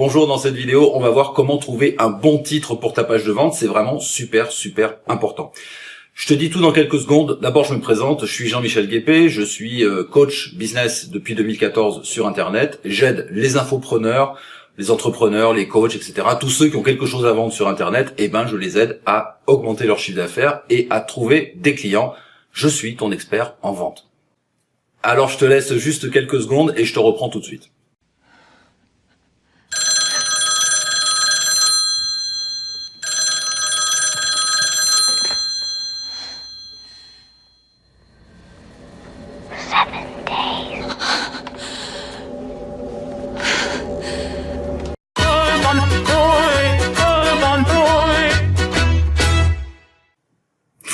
Bonjour, dans cette vidéo, on va voir comment trouver un bon titre pour ta page de vente. C'est vraiment super important. Je te dis tout dans quelques secondes. D'abord, je me présente. Je suis Jean-Michel Guépé. Je suis coach business depuis 2014 sur Internet. J'aide les infopreneurs, les entrepreneurs, les coachs, etc. Tous ceux qui ont quelque chose à vendre sur Internet, je les aide à augmenter leur chiffre d'affaires et à trouver des clients. Je suis ton expert en vente. Alors, je te laisse juste quelques secondes et je te reprends tout de suite.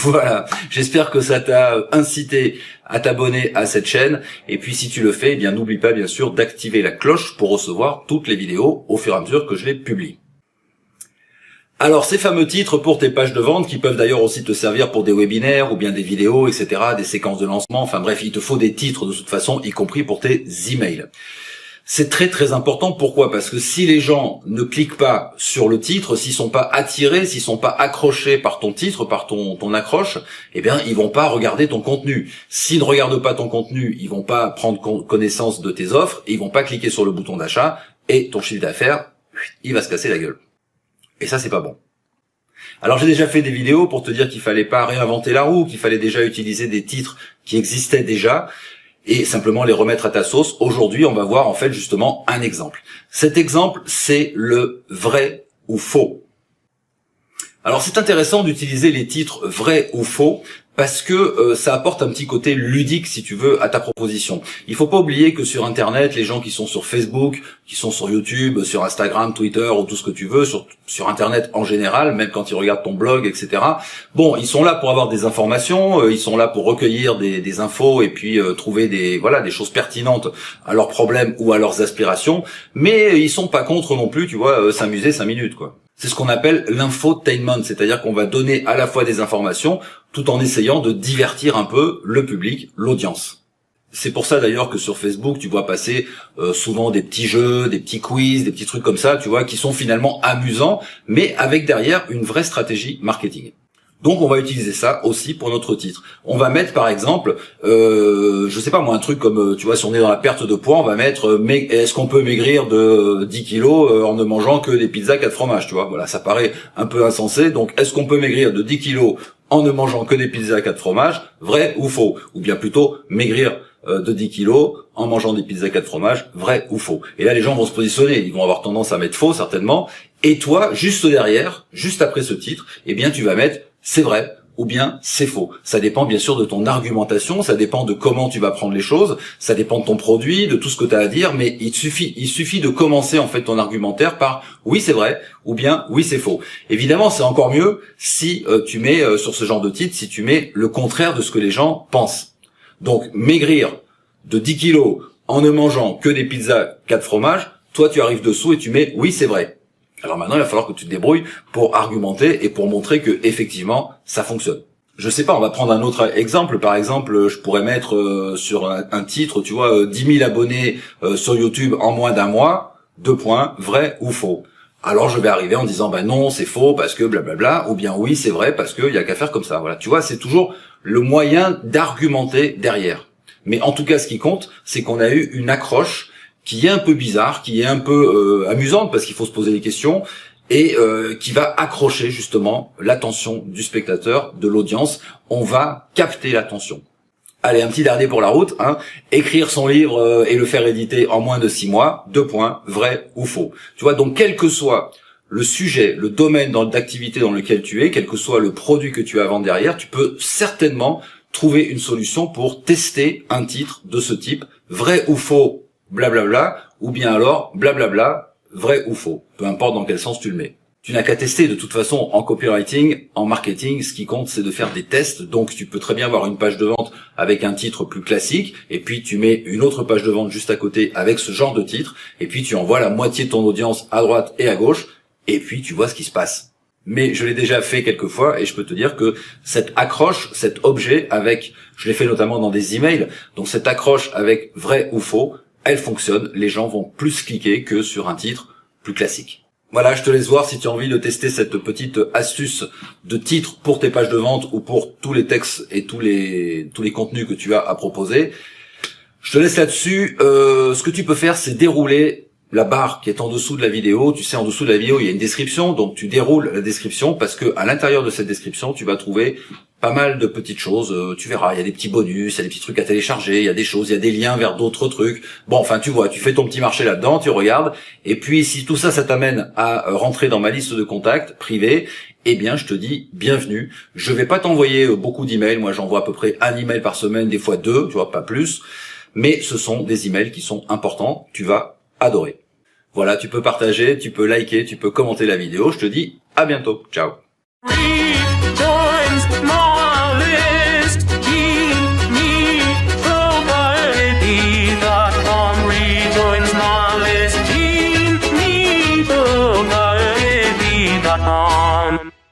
Voilà, j'espère que ça t'a incité à t'abonner à cette chaîne. Et puis si tu le fais, n'oublie pas bien sûr d'activer la cloche pour recevoir toutes les vidéos au fur et à mesure que je les publie. Alors ces fameux titres pour tes pages de vente qui peuvent d'ailleurs aussi te servir pour des webinaires ou bien des vidéos, etc., des séquences de lancement, enfin bref, il te faut des titres de toute façon, y compris pour tes emails. C'est très important. Pourquoi? Parce que si les gens ne cliquent pas sur le titre, s'ils sont pas attirés, s'ils sont pas accrochés par ton titre, par ton accroche, ils vont pas regarder ton contenu. S'ils ne regardent pas ton contenu, ils vont pas prendre connaissance de tes offres, ils vont pas cliquer sur le bouton d'achat et ton chiffre d'affaires, il va se casser la gueule. Et ça, c'est pas bon. Alors j'ai déjà fait des vidéos pour te dire qu'il fallait pas réinventer la roue, qu'il fallait déjà utiliser des titres qui existaient déjà et simplement les remettre à ta sauce. Aujourd'hui, on va voir en fait justement un exemple. Cet exemple, c'est le vrai ou faux. Alors c'est intéressant d'utiliser les titres vrai ou faux parce que ça apporte un petit côté ludique, si tu veux, à ta proposition. Il faut pas oublier que sur Internet, les gens qui sont sur Facebook, qui sont sur YouTube, sur Instagram, Twitter ou tout ce que tu veux, sur Internet en général, même quand ils regardent ton blog, etc. Bon, ils sont là pour avoir des informations, ils sont là pour recueillir des infos et puis trouver des choses pertinentes à leurs problèmes ou à leurs aspirations, mais ils sont pas contre non plus, tu vois, s'amuser 5 minutes, quoi. C'est ce qu'on appelle l'infotainment, c'est-à-dire qu'on va donner à la fois des informations tout en essayant de divertir un peu le public, l'audience. C'est pour ça d'ailleurs que sur Facebook, tu vois passer souvent des petits jeux, des petits quiz, des petits trucs comme ça, tu vois, qui sont finalement amusants, mais avec derrière une vraie stratégie marketing. Donc on va utiliser ça aussi pour notre titre. On va mettre par exemple, je sais pas moi, un truc comme, tu vois, si on est dans la perte de poids, on va mettre, est-ce qu'on peut maigrir de 10 kilos en ne mangeant que des pizzas 4 fromages, tu vois. Voilà, ça paraît un peu insensé. Donc est-ce qu'on peut maigrir de 10 kilos en ne mangeant que des pizzas 4 fromages, vrai ou faux? Ou bien plutôt maigrir de 10 kilos en mangeant des pizzas 4 fromages, vrai ou faux? Et là les gens vont se positionner, ils vont avoir tendance à mettre faux certainement. Et toi, juste derrière, juste après ce titre, tu vas mettre c'est vrai ou bien c'est faux. Ça dépend bien sûr de ton argumentation, ça dépend de comment tu vas prendre les choses, ça dépend de ton produit, de tout ce que tu as à dire, mais il suffit de commencer en fait ton argumentaire par oui c'est vrai ou bien oui c'est faux. Évidemment, c'est encore mieux si tu mets sur ce genre de titre, si tu mets le contraire de ce que les gens pensent. Donc maigrir de 10 kilos en ne mangeant que des pizzas 4 fromages, toi tu arrives dessous et tu mets oui c'est vrai. Alors maintenant, il va falloir que tu te débrouilles pour argumenter et pour montrer que effectivement ça fonctionne. Je sais pas, on va prendre un autre exemple. Par exemple, je pourrais mettre sur un titre, tu vois, 10 000 abonnés sur YouTube en moins d'un mois, 2 points, vrai ou faux. Alors je vais arriver en disant non, c'est faux parce que blablabla, ou bien oui, c'est vrai parce qu'il y a qu'à faire comme ça. Voilà, tu vois, c'est toujours le moyen d'argumenter derrière. Mais en tout cas, ce qui compte, c'est qu'on a eu une accroche qui est un peu bizarre, qui est un peu amusante parce qu'il faut se poser des questions et qui va accrocher justement l'attention du spectateur, de l'audience. On va capter l'attention. Allez, un petit dernier pour la route, écrire son livre et le faire éditer en moins de 6 mois, 2 points, vrai ou faux. Tu vois, donc quel que soit le sujet, le domaine d'activité dans lequel tu es, quel que soit le produit que tu as à vendre derrière, tu peux certainement trouver une solution pour tester un titre de ce type, vrai ou faux, blablabla, ou bien alors blablabla, vrai ou faux, peu importe dans quel sens tu le mets. Tu n'as qu'à tester de toute façon en copywriting, en marketing, ce qui compte c'est de faire des tests, donc tu peux très bien avoir une page de vente avec un titre plus classique, et puis tu mets une autre page de vente juste à côté avec ce genre de titre, et puis tu envoies la moitié de ton audience à droite et à gauche, et puis tu vois ce qui se passe. Mais je l'ai déjà fait quelques fois et je peux te dire que cette accroche, cet objet avec, je l'ai fait notamment dans des emails, donc cette accroche avec vrai ou faux, elle fonctionne, les gens vont plus cliquer que sur un titre plus classique. Voilà, je te laisse voir si tu as envie de tester cette petite astuce de titre pour tes pages de vente ou pour tous les textes et tous les contenus que tu as à proposer. Je te laisse là-dessus. Ce que tu peux faire, c'est dérouler la barre qui est en dessous de la vidéo. Tu sais, en dessous de la vidéo, il y a une description, donc tu déroules la description parce que à l'intérieur de cette description, tu vas trouver pas mal de petites choses. Tu verras, il y a des petits bonus, il y a des petits trucs à télécharger, il y a des choses, il y a des liens vers d'autres trucs. Bon, enfin, tu vois, tu fais ton petit marché là-dedans, tu regardes. Et puis, si tout ça, ça t'amène à rentrer dans ma liste de contacts privés, eh bien, je te dis bienvenue. Je vais pas t'envoyer beaucoup d'emails. Moi, j'envoie à peu près un email par semaine, des fois 2, tu vois, pas plus. Mais ce sont des emails qui sont importants. Tu vas adorer. Voilà, tu peux partager, tu peux liker, tu peux commenter la vidéo. Je te dis à bientôt. Ciao. Rejoins